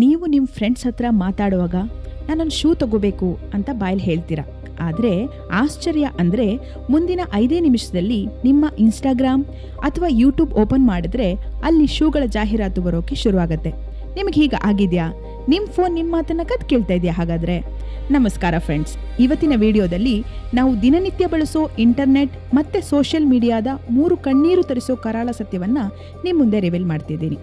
ನೀವು ನಿಮ್ಮ ಫ್ರೆಂಡ್ಸ್ ಹತ್ರ ಮಾತಾಡುವಾಗ ನಾನೊಂದು ಶೂ ತಗೋಬೇಕು ಅಂತ ಬಾಯಲ್ಲಿ ಹೇಳ್ತೀರಾ. ಆದರೆ ಆಶ್ಚರ್ಯ ಅಂದರೆ ಮುಂದಿನ 5 ನಿಮಿಷದಲ್ಲಿ ನಿಮ್ಮ ಇನ್ಸ್ಟಾಗ್ರಾಮ್ ಅಥವಾ ಯೂಟ್ಯೂಬ್ ಓಪನ್ ಮಾಡಿದ್ರೆ ಅಲ್ಲಿ ಶೂಗಳ ಜಾಹೀರಾತು ಬರೋಕ್ಕೆ ಶುರುವಾಗುತ್ತೆ. ನಿಮಗೆ ಹೀಗೆ ಆಗಿದೆಯಾ? ನಿಮ್ಮ ಫೋನ್ ನಿಮ್ಮ ಮಾತನ್ನು ಕದ್ ಕೇಳ್ತಾ ಇದೆಯಾ? ಹಾಗಾದರೆ ನಮಸ್ಕಾರ ಫ್ರೆಂಡ್ಸ್, ಇವತ್ತಿನ ವಿಡಿಯೋದಲ್ಲಿ ನಾವು ದಿನನಿತ್ಯ ಬಳಸೋ ಇಂಟರ್ನೆಟ್ ಮತ್ತು ಸೋಷಿಯಲ್ ಮೀಡಿಯಾದ 3 ಕಣ್ಣೀರು ತರಿಸೋ ಕರಾಳ ಸತ್ಯವನ್ನು ನಿಮ್ಮ ಮುಂದೆ ರಿವೀಲ್ ಮಾಡ್ತಿದ್ದೀನಿ.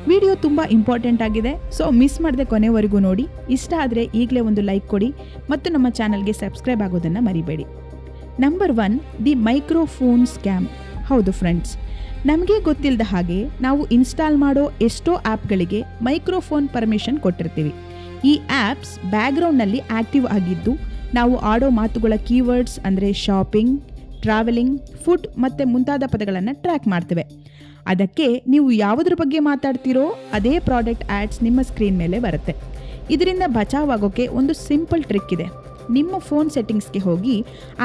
ವಿಡಿಯೋ ತುಂಬ ಇಂಪಾರ್ಟೆಂಟ್ ಆಗಿದೆ, ಸೊ ಮಿಸ್ ಮಾಡದೆ ಕೊನೆವರೆಗೂ ನೋಡಿ. ಇಷ್ಟ ಆದರೆ ಈಗಲೇ ಒಂದು ಲೈಕ್ ಕೊಡಿ ಮತ್ತು ನಮ್ಮ ಚಾನಲ್ಗೆ ಸಬ್ಸ್ಕ್ರೈಬ್ ಆಗೋದನ್ನು ಮರಿಬೇಡಿ. Number 1, the microphone scam. ಹೌದು ಫ್ರೆಂಡ್ಸ್, ನಮಗೆ ಗೊತ್ತಿಲ್ಲದ ಹಾಗೆ ನಾವು ಇನ್ಸ್ಟಾಲ್ ಮಾಡೋ ಎಷ್ಟೋ ಆ್ಯಪ್ಗಳಿಗೆ ಮೈಕ್ರೋಫೋನ್ ಪರ್ಮಿಷನ್ ಕೊಟ್ಟಿರ್ತೀವಿ. ಈ ಆ್ಯಪ್ಸ್ ಬ್ಯಾಕ್ಗ್ರೌಂಡ್ನಲ್ಲಿ ಆ್ಯಕ್ಟಿವ್ ಆಗಿದ್ದು ನಾವು ಆಡೋ ಮಾತುಗಳ ಕೀವರ್ಡ್ಸ್ ಅಂದರೆ ಶಾಪಿಂಗ್, ಟ್ರಾವೆಲಿಂಗ್, ಫುಡ್ ಮತ್ತು ಮುಂತಾದ ಪದಗಳನ್ನು ಟ್ರ್ಯಾಕ್ ಮಾಡ್ತವೆ. ಅದಕ್ಕೆ ನೀವು ಯಾವುದ್ರ ಬಗ್ಗೆ ಮಾತಾಡ್ತೀರೋ ಅದೇ ಪ್ರಾಡಕ್ಟ್ ಆ್ಯಡ್ಸ್ ನಿಮ್ಮ ಸ್ಕ್ರೀನ್ ಮೇಲೆ ಬರುತ್ತೆ. ಇದರಿಂದ ಬಚಾವಾಗೋಕ್ಕೆ ಒಂದು ಸಿಂಪಲ್ ಟ್ರಿಕ್ ಇದೆ. ನಿಮ್ಮ ಫೋನ್ ಸೆಟ್ಟಿಂಗ್ಸ್ಗೆ ಹೋಗಿ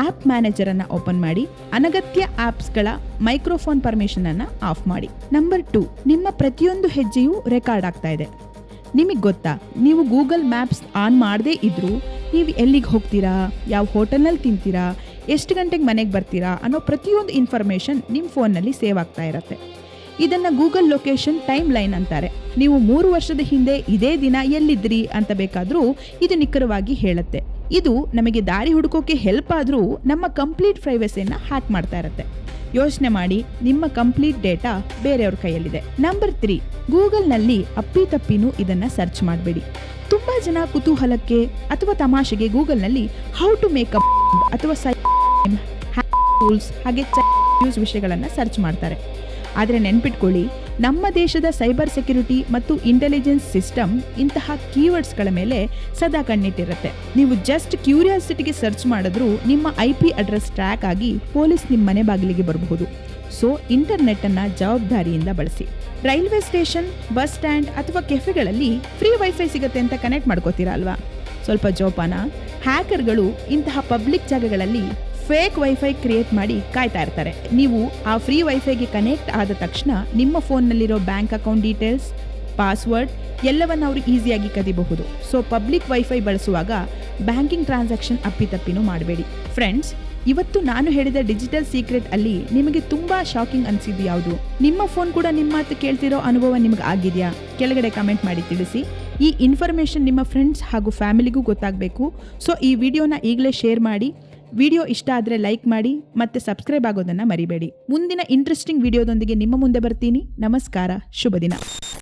ಆ್ಯಪ್ ಮ್ಯಾನೇಜರನ್ನು ಓಪನ್ ಮಾಡಿ ಅನಗತ್ಯ ಆ್ಯಪ್ಸ್ಗಳ ಮೈಕ್ರೋಫೋನ್ ಪರ್ಮಿಷನನ್ನು ಆಫ್ ಮಾಡಿ. ನಂಬರ್ 2, ನಿಮ್ಮ ಪ್ರತಿಯೊಂದು ಹೆಜ್ಜೆಯೂ ರೆಕಾರ್ಡ್ ಆಗ್ತಾ ಇದೆ. ನಿಮಗೆ ಗೊತ್ತಾ, ನೀವು ಗೂಗಲ್ ಮ್ಯಾಪ್ಸ್ ಆನ್ ಮಾಡದೇ ಇದ್ದರೂ ನೀವು ಎಲ್ಲಿಗೆ ಹೋಗ್ತೀರಾ, ಯಾವ ಹೋಟೆಲ್ನಲ್ಲಿ ತಿಂತೀರಾ, ಎಷ್ಟು ಗಂಟೆಗೆ ಮನೆಗೆ ಬರ್ತೀರಾ ಅನ್ನೋ ಪ್ರತಿಯೊಂದು ಇನ್ಫಾರ್ಮೇಷನ್ ನಿಮ್ಮ ಫೋನ್ನಲ್ಲಿ ಸೇವ್ ಆಗ್ತಾ ಇರುತ್ತೆ. ಇದನ್ನು ಗೂಗಲ್ ಲೊಕೇಶನ್ ಟೈಮ್ ಲೈನ್ ಅಂತಾರೆ. ನೀವು 3 ವರ್ಷದ ಹಿಂದೆ ಇದೇ ದಿನ ಎಲ್ಲಿದ್ರಿ ಅಂತ ಬೇಕಾದರೂ ಇದು ನಿಖರವಾಗಿ ಹೇಳುತ್ತೆ. ಇದು ನಮಗೆ ದಾರಿ ಹುಡುಕೋಕೆ ಹೆಲ್ಪ್ ಆದರೂ ನಮ್ಮ ಕಂಪ್ಲೀಟ್ ಪ್ರೈವಸಿಯನ್ನು ಹ್ಯಾಕ್ ಮಾಡ್ತಾ ಇರುತ್ತೆ. ಯೋಚನೆ ಮಾಡಿ, ನಿಮ್ಮ ಕಂಪ್ಲೀಟ್ ಡೇಟಾ ಬೇರೆಯವ್ರ ಕೈಯಲ್ಲಿದೆ. ನಂಬರ್ 3, ಗೂಗಲ್ನಲ್ಲಿ ಅಪ್ಪಿತಪ್ಪಿನೂ ಇದನ್ನು ಸರ್ಚ್ ಮಾಡಬೇಡಿ. ತುಂಬ ಜನ ಕುತೂಹಲಕ್ಕೆ ಅಥವಾ ತಮಾಷೆಗೆ ಗೂಗಲ್ನಲ್ಲಿ ಹೌ ಟು ಮೇಕ್ ಅಪ್ ಅಥವಾ ಟೂಲ್ಸ್ ಹಾಗೆ ಯೂಸ್ ವಿಷಯಗಳನ್ನು ಸರ್ಚ್ ಮಾಡ್ತಾರೆ. ಆದರೆ ನೆನ್ಪಿಟ್ಕೊಳ್ಳಿ, ನಮ್ಮ ದೇಶದ ಸೈಬರ್ ಸೆಕ್ಯುರಿಟಿ ಮತ್ತು ಇಂಟೆಲಿಜೆನ್ಸ್ ಸಿಸ್ಟಮ್ ಇಂತಹ ಕೀವರ್ಡ್ಸ್ಗಳ ಮೇಲೆ ಸದಾ ಕಣ್ಣಿಟ್ಟಿರುತ್ತೆ. ನೀವು ಜಸ್ಟ್ ಕ್ಯೂರಿಯಾಸಿಟಿಗೆ ಸರ್ಚ್ ಮಾಡಿದ್ರೂ ನಿಮ್ಮ IP ಅಡ್ರೆಸ್ ಟ್ರ್ಯಾಕ್ ಆಗಿ ಪೊಲೀಸ್ ನಿಮ್ಮ ಮನೆ ಬಾಗಿಲಿಗೆ ಬರಬಹುದು. ಸೊ ಇಂಟರ್ನೆಟ್ಟನ್ನು ಜವಾಬ್ದಾರಿಯಿಂದ ಬಳಸಿ. ರೈಲ್ವೆ ಸ್ಟೇಷನ್, ಬಸ್ ಸ್ಟ್ಯಾಂಡ್ ಅಥವಾ ಕೆಫೆಗಳಲ್ಲಿ ಫ್ರೀ ವೈಫೈ ಸಿಗುತ್ತೆ ಅಂತ ಕನೆಕ್ಟ್ ಮಾಡ್ಕೋತೀರಾ ಅಲ್ವಾ? ಸ್ವಲ್ಪ ಜೋಪಾನ. ಹ್ಯಾಕರ್ಗಳು ಇಂತಹ ಪಬ್ಲಿಕ್ ಜಾಗಗಳಲ್ಲಿ ಫೇಕ್ ವೈಫೈ ಕ್ರಿಯೇಟ್ ಮಾಡಿ ಕಾಯ್ತಾ ಇರ್ತಾರೆ. ನೀವು ಆ ಫ್ರೀ ವೈಫೈಗೆ ಕನೆಕ್ಟ್ ಆದ ತಕ್ಷಣ ನಿಮ್ಮ ಫೋನ್ನಲ್ಲಿರೋ ಬ್ಯಾಂಕ್ ಅಕೌಂಟ್ ಡೀಟೇಲ್ಸ್, ಪಾಸ್ವರ್ಡ್ ಎಲ್ಲವನ್ನು ಅವರು ಈಸಿಯಾಗಿ ಕದಿಬಹುದು. ಸೊ ಪಬ್ಲಿಕ್ ವೈಫೈ ಬಳಸುವಾಗ ಬ್ಯಾಂಕಿಂಗ್ ಟ್ರಾನ್ಸಾಕ್ಷನ್ ಅಪ್ಪಿತಪ್ಪಿನೂ ಮಾಡಬೇಡಿ. ಫ್ರೆಂಡ್ಸ್, ಇವತ್ತು ನಾನು ಹೇಳಿದ ಡಿಜಿಟಲ್ ಸೀಕ್ರೆಟ್ ಅಲ್ಲಿ ನಿಮಗೆ ತುಂಬ ಶಾಕಿಂಗ್ ಅನಿಸಿದ್ದು ಯಾವುದು? ನಿಮ್ಮ ಫೋನ್ ಕೂಡ ನಿಮ್ಮ ಮಾತು ಕೇಳ್ತಿರೋ ಅನುಭವ ನಿಮಗೆ ಆಗಿದೆಯಾ? ಕೆಳಗಡೆ ಕಮೆಂಟ್ ಮಾಡಿ ತಿಳಿಸಿ. ಈ ಇನ್ಫಾರ್ಮೇಷನ್ ನಿಮ್ಮ ಫ್ರೆಂಡ್ಸ್ ಹಾಗೂ ಫ್ಯಾಮಿಲಿಗೂ ಗೊತ್ತಾಗಬೇಕು. ಸೊ ಈ ವಿಡಿಯೋನ ಈಗಲೇ ಶೇರ್ ಮಾಡಿ. ವಿಡಿಯೋ ಇಷ್ಟ ಆದರೆ ಲೈಕ್ ಮಾಡಿ ಮತ್ತು ಸಬ್ಸ್ಕ್ರೈಬ್ ಆಗೋದನ್ನು ಮರಿಬೇಡಿ. ಮುಂದಿನ ಇಂಟ್ರೆಸ್ಟಿಂಗ್ ವಿಡಿಯೋದೊಂದಿಗೆ ನಿಮ್ಮ ಮುಂದೆ ಬರ್ತೀನಿ. ನಮಸ್ಕಾರ, ಶುಭ ದಿನ.